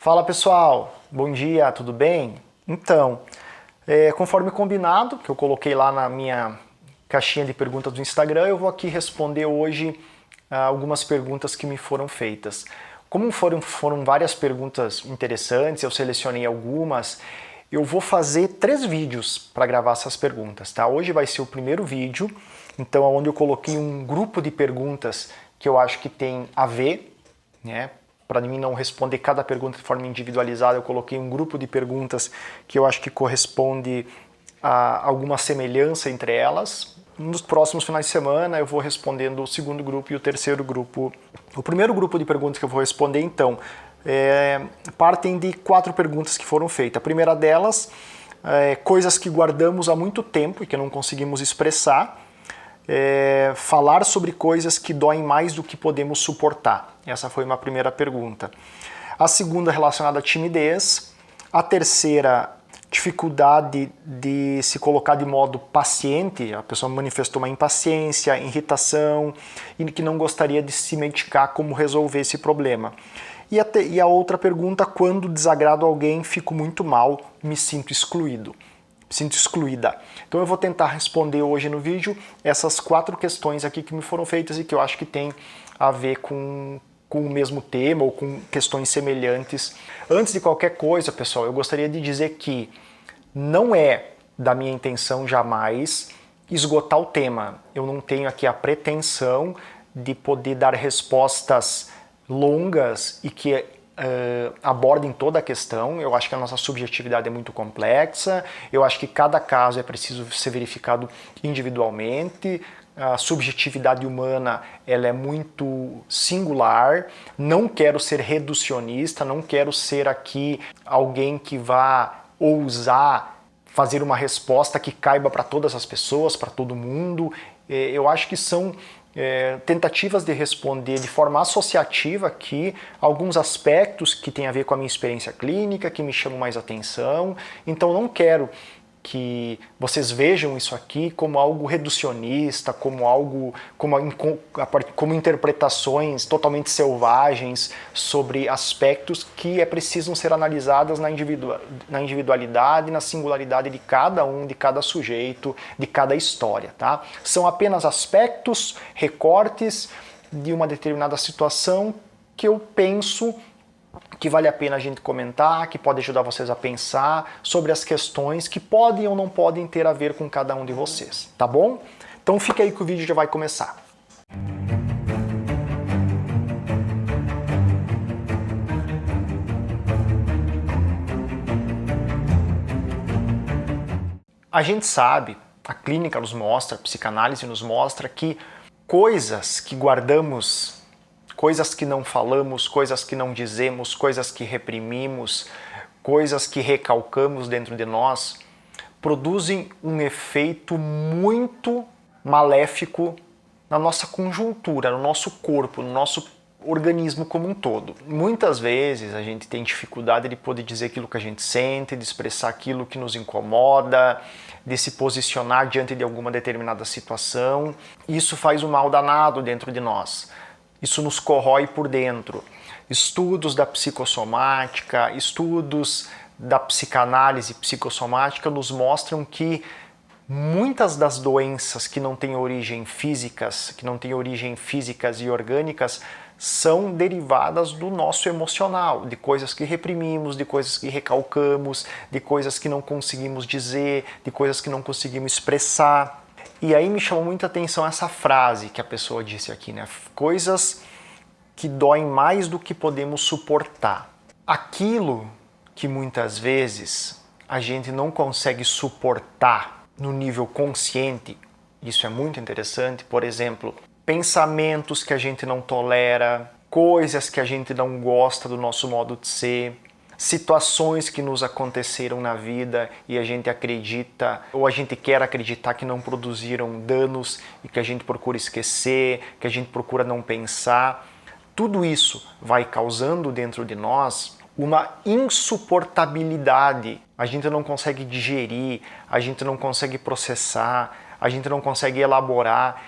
Fala pessoal, bom dia, tudo bem? Então, conforme combinado, que eu coloquei lá na minha caixinha de perguntas do Instagram, eu vou aqui responder hoje algumas perguntas que me foram feitas. Como foram várias perguntas interessantes, eu selecionei algumas, eu vou fazer 3 vídeos para gravar essas perguntas, tá? Hoje vai ser o primeiro vídeo, então onde eu coloquei um grupo de perguntas que eu acho que tem a ver, né? Para mim não responder cada pergunta de forma individualizada, eu coloquei um grupo de perguntas que eu acho que corresponde a alguma semelhança entre elas. Nos próximos finais de semana eu vou respondendo o segundo grupo e o terceiro grupo. O primeiro grupo de perguntas que eu vou responder, então, partem de 4 perguntas que foram feitas. A primeira delas, coisas que guardamos há muito tempo e que não conseguimos expressar. Falar sobre coisas que doem mais do que podemos suportar. Essa foi uma primeira pergunta. A segunda relacionada à timidez. A terceira, dificuldade de se colocar de modo paciente. A pessoa manifestou uma impaciência, irritação e que não gostaria de se medicar, como resolver esse problema. E a outra pergunta, quando desagrado alguém, fico muito mal, me sinto excluída. Então eu vou tentar responder hoje no vídeo essas 4 questões aqui que me foram feitas e que eu acho que tem a ver com o mesmo tema ou com questões semelhantes. Antes de qualquer coisa, pessoal, eu gostaria de dizer que não é da minha intenção jamais esgotar o tema. Eu não tenho aqui a pretensão de poder dar respostas longas e que abordem toda a questão. Eu acho que a nossa subjetividade é muito complexa, eu acho que cada caso é preciso ser verificado individualmente, a subjetividade humana ela é muito singular, não quero ser reducionista, não quero ser aqui alguém que vá ousar fazer uma resposta que caiba para todas as pessoas, para todo mundo. Eu acho que são tentativas de responder de forma associativa aqui alguns aspectos que tem a ver com a minha experiência clínica, que me chamam mais atenção. Então não quero que vocês vejam isso aqui como algo reducionista, como interpretações totalmente selvagens sobre aspectos que precisam ser analisados na individualidade, na singularidade de cada um, de cada sujeito, de cada história, tá? São apenas aspectos, recortes de uma determinada situação que eu penso que vale a pena a gente comentar, que pode ajudar vocês a pensar sobre as questões que podem ou não podem ter a ver com cada um de vocês, tá bom? Então fica aí que o vídeo já vai começar. A gente sabe, a clínica nos mostra, a psicanálise nos mostra que coisas que guardamos, coisas que não falamos, coisas que não dizemos, coisas que reprimimos, coisas que recalcamos dentro de nós, produzem um efeito muito maléfico na nossa conjuntura, no nosso corpo, no nosso organismo como um todo. Muitas vezes a gente tem dificuldade de poder dizer aquilo que a gente sente, de expressar aquilo que nos incomoda, de se posicionar diante de alguma determinada situação. Isso faz um mal danado dentro de nós. Isso nos corrói por dentro. Estudos da psicossomática, estudos da psicanálise psicossomática nos mostram que muitas das doenças que não têm origem físicas, e orgânicas, são derivadas do nosso emocional, de coisas que reprimimos, de coisas que recalcamos, de coisas que não conseguimos dizer, de coisas que não conseguimos expressar. E aí me chamou muita atenção essa frase que a pessoa disse aqui, né? Coisas que doem mais do que podemos suportar. Aquilo que muitas vezes a gente não consegue suportar no nível consciente, isso é muito interessante, por exemplo, pensamentos que a gente não tolera, coisas que a gente não gosta do nosso modo de ser, situações que nos aconteceram na vida e a gente acredita, ou a gente quer acreditar que não produziram danos e que a gente procura esquecer, que a gente procura não pensar. Tudo isso vai causando dentro de nós uma insuportabilidade. A gente não consegue digerir, a gente não consegue processar, a gente não consegue elaborar.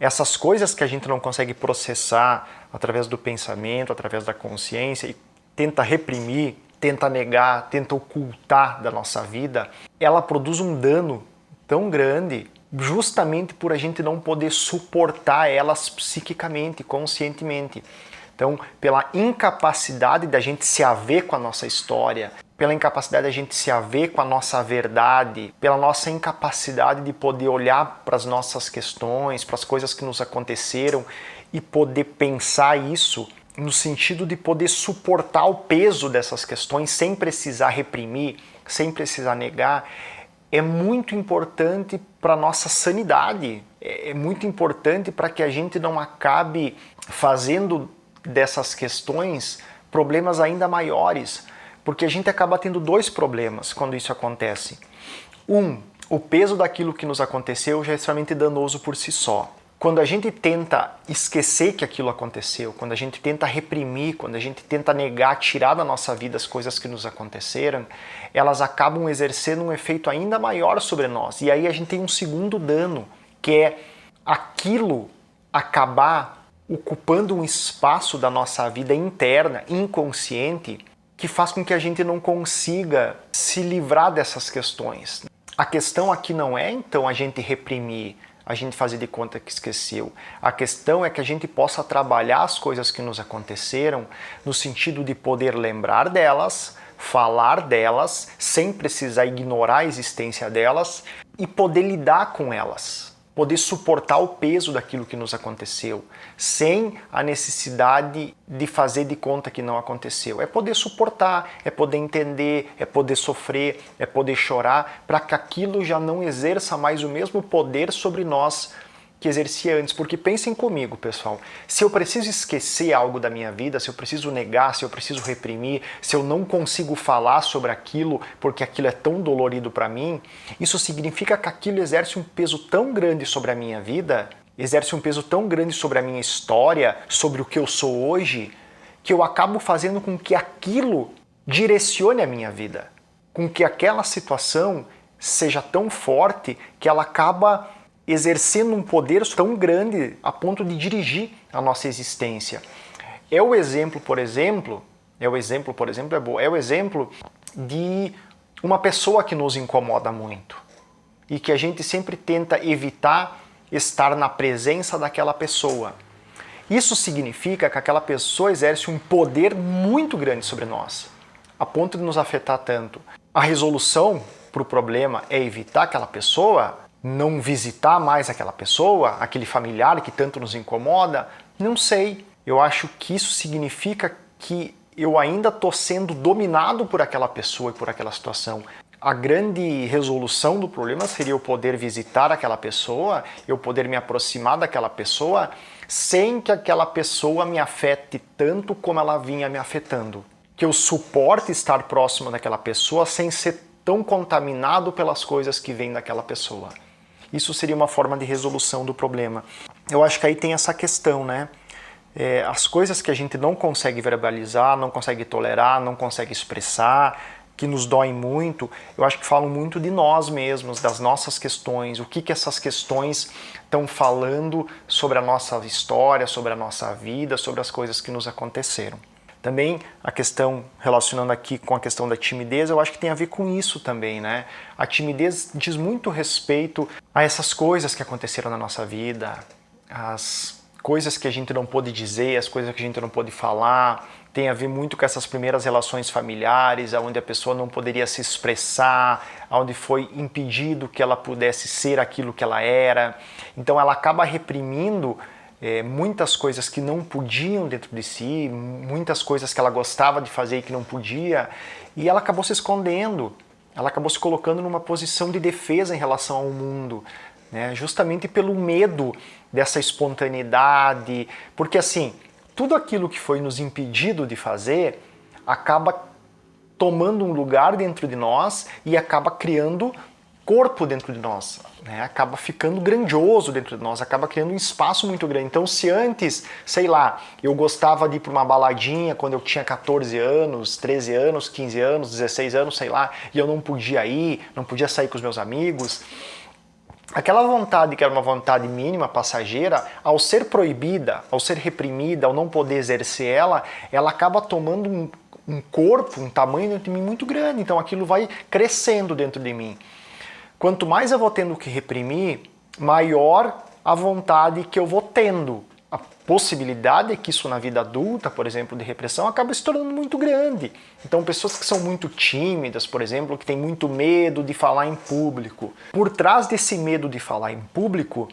Essas coisas que a gente não consegue processar através do pensamento, através da consciência, tenta reprimir, tenta negar, tenta ocultar da nossa vida, ela produz um dano tão grande justamente por a gente não poder suportar elas psiquicamente, conscientemente. Então, pela incapacidade da gente se haver com a nossa história, pela incapacidade da gente se haver com a nossa verdade, pela nossa incapacidade de poder olhar para as nossas questões, para as coisas que nos aconteceram e poder pensar isso no sentido de poder suportar o peso dessas questões sem precisar reprimir, sem precisar negar, é muito importante para a nossa sanidade, é muito importante para que a gente não acabe fazendo dessas questões problemas ainda maiores, porque a gente acaba tendo dois problemas quando isso acontece. O peso daquilo que nos aconteceu já é extremamente danoso por si só. Quando a gente tenta esquecer que aquilo aconteceu, quando a gente tenta reprimir, quando a gente tenta negar, tirar da nossa vida as coisas que nos aconteceram, elas acabam exercendo um efeito ainda maior sobre nós. E aí a gente tem um segundo dano, que é aquilo acabar ocupando um espaço da nossa vida interna, inconsciente, que faz com que a gente não consiga se livrar dessas questões. A questão aqui não é, então, a gente reprimir, a gente fazer de conta que esqueceu. A questão é que a gente possa trabalhar as coisas que nos aconteceram no sentido de poder lembrar delas, falar delas, sem precisar ignorar a existência delas e poder lidar com elas. Poder suportar o peso daquilo que nos aconteceu, sem a necessidade de fazer de conta que não aconteceu. É poder suportar, é poder entender, é poder sofrer, é poder chorar, para que aquilo já não exerça mais o mesmo poder sobre nós que exercia antes. Porque pensem comigo, pessoal, se eu preciso esquecer algo da minha vida, se eu preciso negar, se eu preciso reprimir, se eu não consigo falar sobre aquilo porque aquilo é tão dolorido para mim, isso significa que aquilo exerce um peso tão grande sobre a minha vida, exerce um peso tão grande sobre a minha história, sobre o que eu sou hoje, que eu acabo fazendo com que aquilo direcione a minha vida, com que aquela situação seja tão forte que ela acaba exercendo um poder tão grande a ponto de dirigir a nossa existência. É o exemplo de uma pessoa que nos incomoda muito e que a gente sempre tenta evitar estar na presença daquela pessoa. Isso significa que aquela pessoa exerce um poder muito grande sobre nós, a ponto de nos afetar tanto. A resolução para o problema é evitar aquela pessoa, não visitar mais aquela pessoa, aquele familiar que tanto nos incomoda? Não sei. Eu acho que isso significa que eu ainda estou sendo dominado por aquela pessoa e por aquela situação. A grande resolução do problema seria eu poder visitar aquela pessoa, eu poder me aproximar daquela pessoa, sem que aquela pessoa me afete tanto como ela vinha me afetando. Que eu suporte estar próximo daquela pessoa sem ser tão contaminado pelas coisas que vêm daquela pessoa. Isso seria uma forma de resolução do problema. Eu acho que aí tem essa questão, né? As coisas que a gente não consegue verbalizar, não consegue tolerar, não consegue expressar, que nos doem muito, eu acho que falam muito de nós mesmos, das nossas questões, o que essas questões estão falando sobre a nossa história, sobre a nossa vida, sobre as coisas que nos aconteceram. Também a questão, relacionando aqui com a questão da timidez, eu acho que tem a ver com isso também, né? A timidez diz muito respeito a essas coisas que aconteceram na nossa vida, as coisas que a gente não pôde dizer, as coisas que a gente não pôde falar, tem a ver muito com essas primeiras relações familiares, onde a pessoa não poderia se expressar, onde foi impedido que ela pudesse ser aquilo que ela era. Então ela acaba reprimindo muitas coisas que não podiam dentro de si, muitas coisas que ela gostava de fazer e que não podia, e ela acabou se escondendo, ela acabou se colocando numa posição de defesa em relação ao mundo, né? Justamente pelo medo dessa espontaneidade, porque assim, tudo aquilo que foi nos impedido de fazer acaba tomando um lugar dentro de nós e acaba criando corpo dentro de nós, né? Acaba ficando grandioso dentro de nós, acaba criando um espaço muito grande. Então, se antes, sei lá, eu gostava de ir para uma baladinha quando eu tinha 14 anos, 13 anos, 15 anos, 16 anos, sei lá, e eu não podia ir, não podia sair com os meus amigos, aquela vontade que era uma vontade mínima, passageira, ao ser proibida, ao ser reprimida, ao não poder exercer ela, ela acaba tomando um corpo, um tamanho dentro de mim muito grande, então aquilo vai crescendo dentro de mim. Quanto mais eu vou tendo que reprimir, maior a vontade que eu vou tendo. A possibilidade é que isso na vida adulta, por exemplo, de repressão, acaba se tornando muito grande. Então, pessoas que são muito tímidas, por exemplo, que têm muito medo de falar em público. Por trás desse medo de falar em público,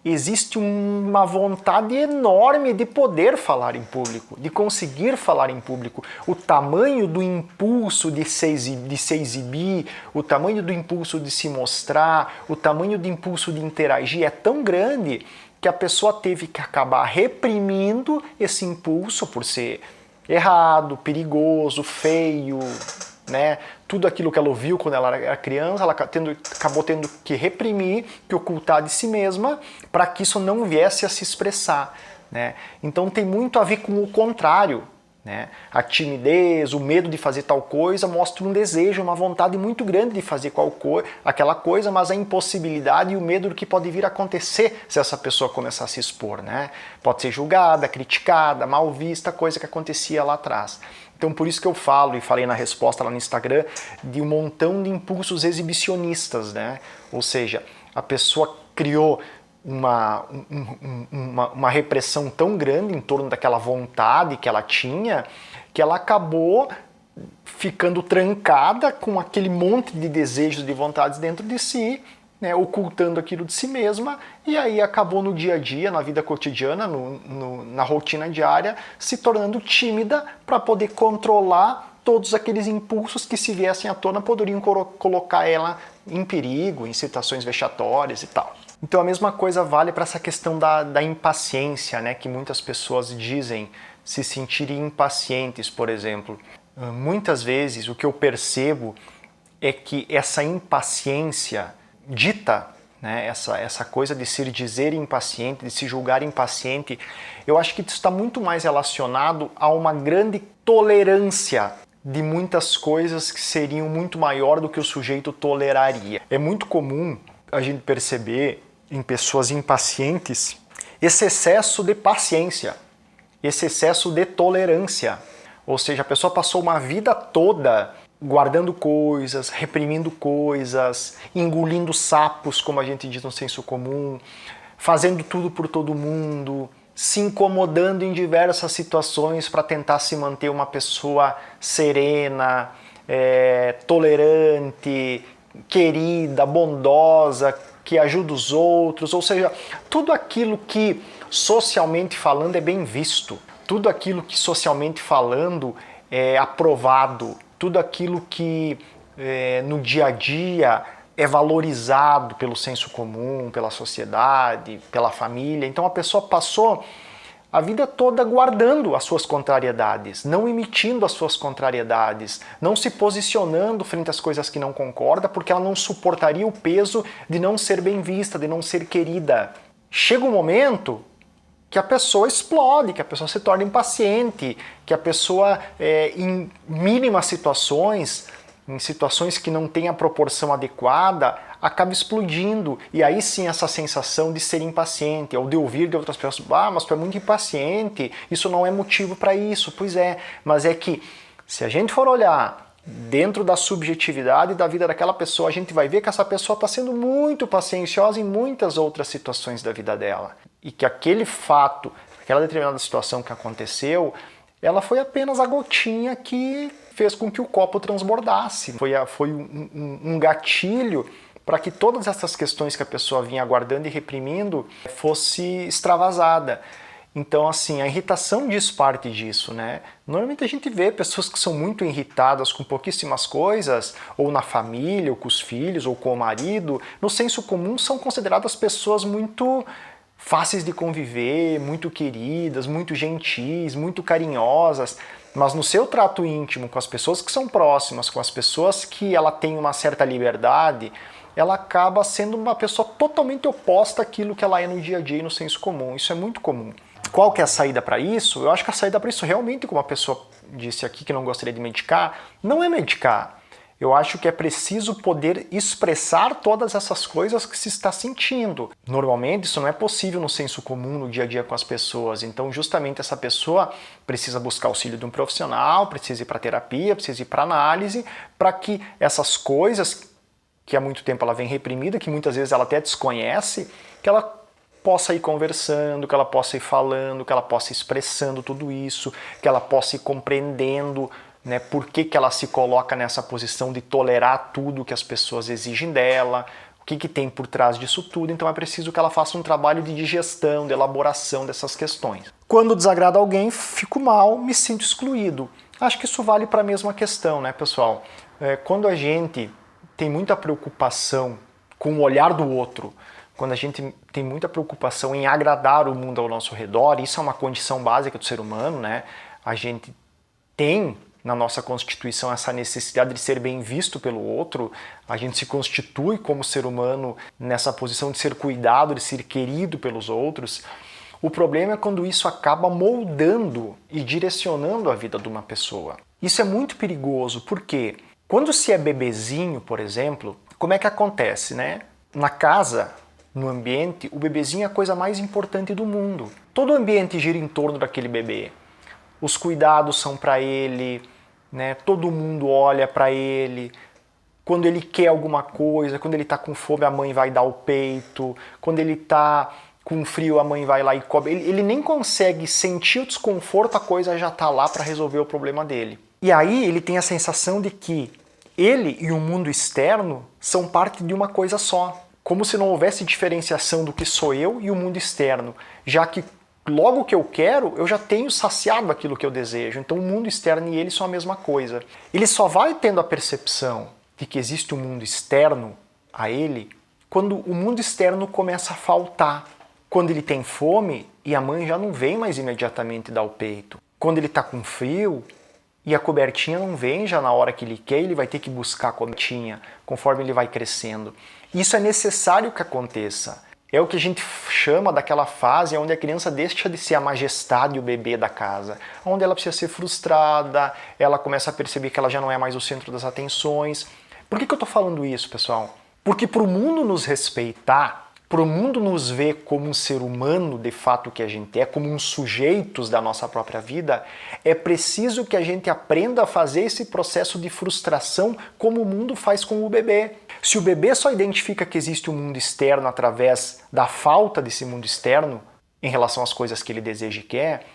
existe uma vontade enorme de poder falar em público, de conseguir falar em público. O tamanho do impulso de se exibir, o tamanho do impulso de se mostrar, o tamanho do impulso de interagir é tão grande que a pessoa teve que acabar reprimindo esse impulso por ser errado, perigoso, feio, né? Tudo aquilo que ela ouviu quando ela era criança, ela acabou tendo que reprimir, que ocultar de si mesma, para que isso não viesse a se expressar, né? Então tem muito a ver com o contrário, né? A timidez, o medo de fazer tal coisa mostra um desejo, uma vontade muito grande de fazer aquela coisa, mas a impossibilidade e o medo do que pode vir a acontecer se essa pessoa começar a se expor, né? Pode ser julgada, criticada, mal vista, coisa que acontecia lá atrás. Então por isso que eu falo, e falei na resposta lá no Instagram, de um montão de impulsos exibicionistas, né? Ou seja, a pessoa criou uma repressão tão grande em torno daquela vontade que ela tinha, que ela acabou ficando trancada com aquele monte de desejos, de vontades dentro de si, né, ocultando aquilo de si mesma, e aí acabou no dia a dia, na vida cotidiana, na rotina diária, se tornando tímida para poder controlar todos aqueles impulsos que, se viessem à tona, poderiam colocar ela em perigo, em situações vexatórias e tal. Então a mesma coisa vale para essa questão da impaciência, né, que muitas pessoas dizem se sentirem impacientes, por exemplo. Muitas vezes o que eu percebo é que essa impaciência dita, né, essa coisa de se dizer impaciente, de se julgar impaciente, eu acho que isso está muito mais relacionado a uma grande tolerância de muitas coisas que seriam muito maior do que o sujeito toleraria. É muito comum a gente perceber em pessoas impacientes esse excesso de paciência, esse excesso de tolerância. Ou seja, a pessoa passou uma vida toda guardando coisas, reprimindo coisas, engolindo sapos, como a gente diz no senso comum, fazendo tudo por todo mundo, se incomodando em diversas situações para tentar se manter uma pessoa serena, tolerante, querida, bondosa, que ajuda os outros, ou seja, tudo aquilo que socialmente falando é bem visto, tudo aquilo que socialmente falando é aprovado, tudo aquilo que no dia a dia é valorizado pelo senso comum, pela sociedade, pela família. Então a pessoa passou a vida toda guardando as suas contrariedades, não emitindo as suas contrariedades, não se posicionando frente às coisas que não concorda, porque ela não suportaria o peso de não ser bem vista, de não ser querida. Chega um momento que a pessoa explode, que a pessoa se torna impaciente, que a pessoa, em mínimas situações, em situações que não têm a proporção adequada, acaba explodindo. E aí sim essa sensação de ser impaciente, ou de ouvir de outras pessoas, mas tu é muito impaciente, isso não é motivo para isso. Pois é, mas é que se a gente for olhar dentro da subjetividade da vida daquela pessoa, a gente vai ver que essa pessoa está sendo muito pacienciosa em muitas outras situações da vida dela. E que aquele fato, aquela determinada situação que aconteceu, ela foi apenas a gotinha que fez com que o copo transbordasse. Foi um gatilho para que todas essas questões que a pessoa vinha guardando e reprimindo fosse extravasada. Então, assim, a irritação diz parte disso, né? Normalmente a gente vê pessoas que são muito irritadas com pouquíssimas coisas, ou na família, ou com os filhos, ou com o marido. No senso comum, são consideradas pessoas muito fáceis de conviver, muito queridas, muito gentis, muito carinhosas. Mas no seu trato íntimo, com as pessoas que são próximas, com as pessoas que ela tem uma certa liberdade, ela acaba sendo uma pessoa totalmente oposta àquilo que ela é no dia a dia e no senso comum. Isso é muito comum. Qual que é a saída para isso? Eu acho que a saída para isso realmente, como a pessoa disse aqui que não gostaria de medicar, não é medicar. Eu acho que é preciso poder expressar todas essas coisas que se está sentindo. Normalmente isso não é possível no senso comum, no dia a dia com as pessoas. Então justamente essa pessoa precisa buscar auxílio de um profissional, precisa ir para terapia, precisa ir para análise, para que essas coisas que há muito tempo ela vem reprimida, que muitas vezes ela até desconhece, que ela possa ir conversando, que ela possa ir falando, que ela possa ir expressando tudo isso, que ela possa ir compreendendo, né, por que ela se coloca nessa posição de tolerar tudo que as pessoas exigem dela, o que tem por trás disso tudo. Então é preciso que ela faça um trabalho de digestão, de elaboração dessas questões. Quando desagrada alguém, fico mal, me sinto excluído. Acho que isso vale para a mesma questão, né, pessoal? Quando a gente tem muita preocupação com o olhar do outro, quando a gente tem muita preocupação em agradar o mundo ao nosso redor, isso é uma condição básica do ser humano, né? A gente tem na nossa constituição essa necessidade de ser bem visto pelo outro, a gente se constitui como ser humano nessa posição de ser cuidado, de ser querido pelos outros. O problema é quando isso acaba moldando e direcionando a vida de uma pessoa. Isso é muito perigoso, porque quando se é bebezinho, por exemplo, como é que acontece, né? Na casa, no ambiente, o bebezinho é a coisa mais importante do mundo. Todo o ambiente gira em torno daquele bebê. Os cuidados são para ele, né? Todo mundo olha para ele. Quando ele quer alguma coisa, quando ele está com fome, a mãe vai dar o peito. Quando ele está com frio, a mãe vai lá e cobre. Ele nem consegue sentir o desconforto, a coisa já está lá para resolver o problema dele. E aí ele tem a sensação de que ele e o mundo externo são parte de uma coisa só. Como se não houvesse diferenciação do que sou eu e o mundo externo, já que logo que eu quero, eu já tenho saciado aquilo que eu desejo. Então o mundo externo e ele são a mesma coisa. Ele só vai tendo a percepção de que existe um mundo externo a ele quando o mundo externo começa a faltar. Quando ele tem fome e a mãe já não vem mais imediatamente dar o peito. Quando ele está com frio e a cobertinha não vem já na hora que ele quer, ele vai ter que buscar a cobertinha conforme ele vai crescendo. Isso é necessário que aconteça. É o que a gente chama daquela fase onde a criança deixa de ser a majestade e o bebê da casa, onde ela precisa ser frustrada, ela começa a perceber que ela já não é mais o centro das atenções. Por que eu estou falando isso, pessoal? Porque para o mundo nos respeitar, para o mundo nos ver como um ser humano de fato que a gente é, como uns sujeitos da nossa própria vida, é preciso que a gente aprenda a fazer esse processo de frustração como o mundo faz com o bebê. Se o bebê só identifica que existe um mundo externo através da falta desse mundo externo em relação às coisas que ele deseja e quer,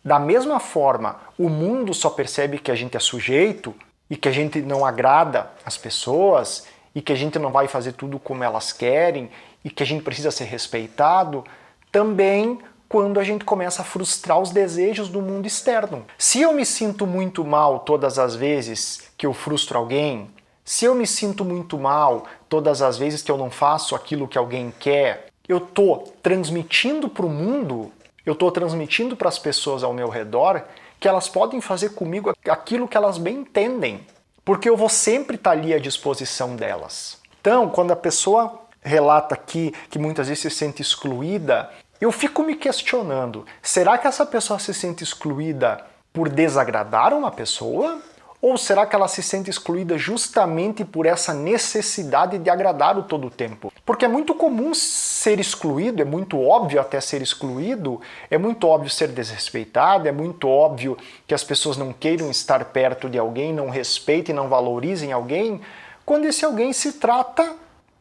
da mesma forma, o mundo só percebe que a gente é sujeito e que a gente não agrada as pessoas e que a gente não vai fazer tudo como elas querem e que a gente precisa ser respeitado, também quando a gente começa a frustrar os desejos do mundo externo. Se eu me sinto muito mal todas as vezes que eu frustro alguém, se eu me sinto muito mal todas as vezes que eu não faço aquilo que alguém quer, eu estou transmitindo para o mundo, eu estou transmitindo para as pessoas ao meu redor que elas podem fazer comigo aquilo que elas bem entendem, porque eu vou sempre estar ali à disposição delas. Então, quando a pessoa relata aqui que muitas vezes se sente excluída, eu fico me questionando, será que essa pessoa se sente excluída por desagradar uma pessoa? Ou será que ela se sente excluída justamente por essa necessidade de agradar o todo o tempo? Porque é muito comum ser excluído, é muito óbvio até ser excluído, é muito óbvio ser desrespeitado, é muito óbvio que as pessoas não queiram estar perto de alguém, não respeitem, não valorizem alguém, quando esse alguém se trata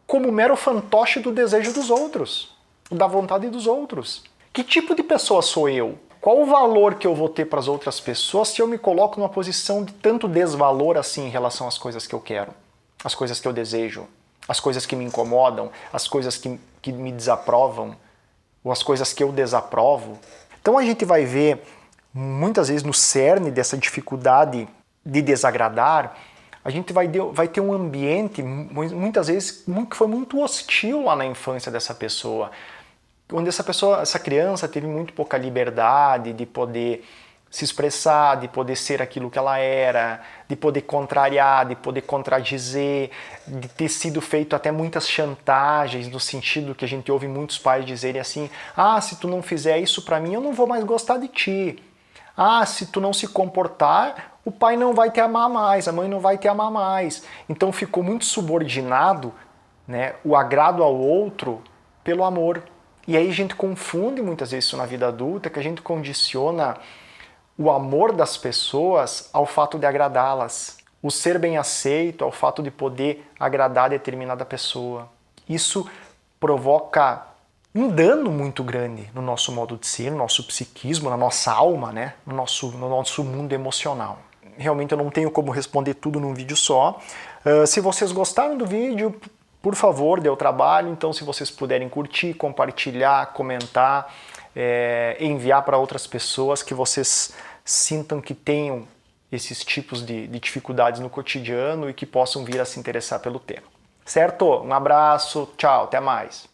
como mero fantoche do desejo dos outros, da vontade dos outros. Que tipo de pessoa sou eu? Qual o valor que eu vou ter para as outras pessoas se eu me coloco numa posição de tanto desvalor assim em relação às coisas que eu quero, as coisas que eu desejo, as coisas que me incomodam, as coisas que me desaprovam, ou as coisas que eu desaprovo? Então a gente vai ver, muitas vezes no cerne dessa dificuldade de desagradar, a gente vai ter um ambiente, muitas vezes, que foi muito hostil lá na infância dessa pessoa, onde essa criança teve muito pouca liberdade de poder se expressar, de poder ser aquilo que ela era, de poder contrariar, de poder contradizer, de ter sido feito até muitas chantagens, no sentido que a gente ouve muitos pais dizerem assim, se tu não fizer isso pra mim, eu não vou mais gostar de ti. Ah, se tu não se comportar, o pai não vai te amar mais, a mãe não vai te amar mais. Então ficou muito subordinado, né, o agrado ao outro pelo amor. E aí a gente confunde muitas vezes isso na vida adulta, que a gente condiciona o amor das pessoas ao fato de agradá-las. O ser bem aceito ao fato de poder agradar determinada pessoa. Isso provoca um dano muito grande no nosso modo de ser, no nosso psiquismo, na nossa alma, né? no nosso mundo emocional. Realmente eu não tenho como responder tudo num vídeo só. Se vocês gostaram do vídeo, por favor, dê o trabalho. Então, se vocês puderem curtir, compartilhar, comentar, enviar para outras pessoas que vocês sintam que tenham esses tipos de dificuldades no cotidiano e que possam vir a se interessar pelo tema. Certo? Um abraço, tchau, até mais.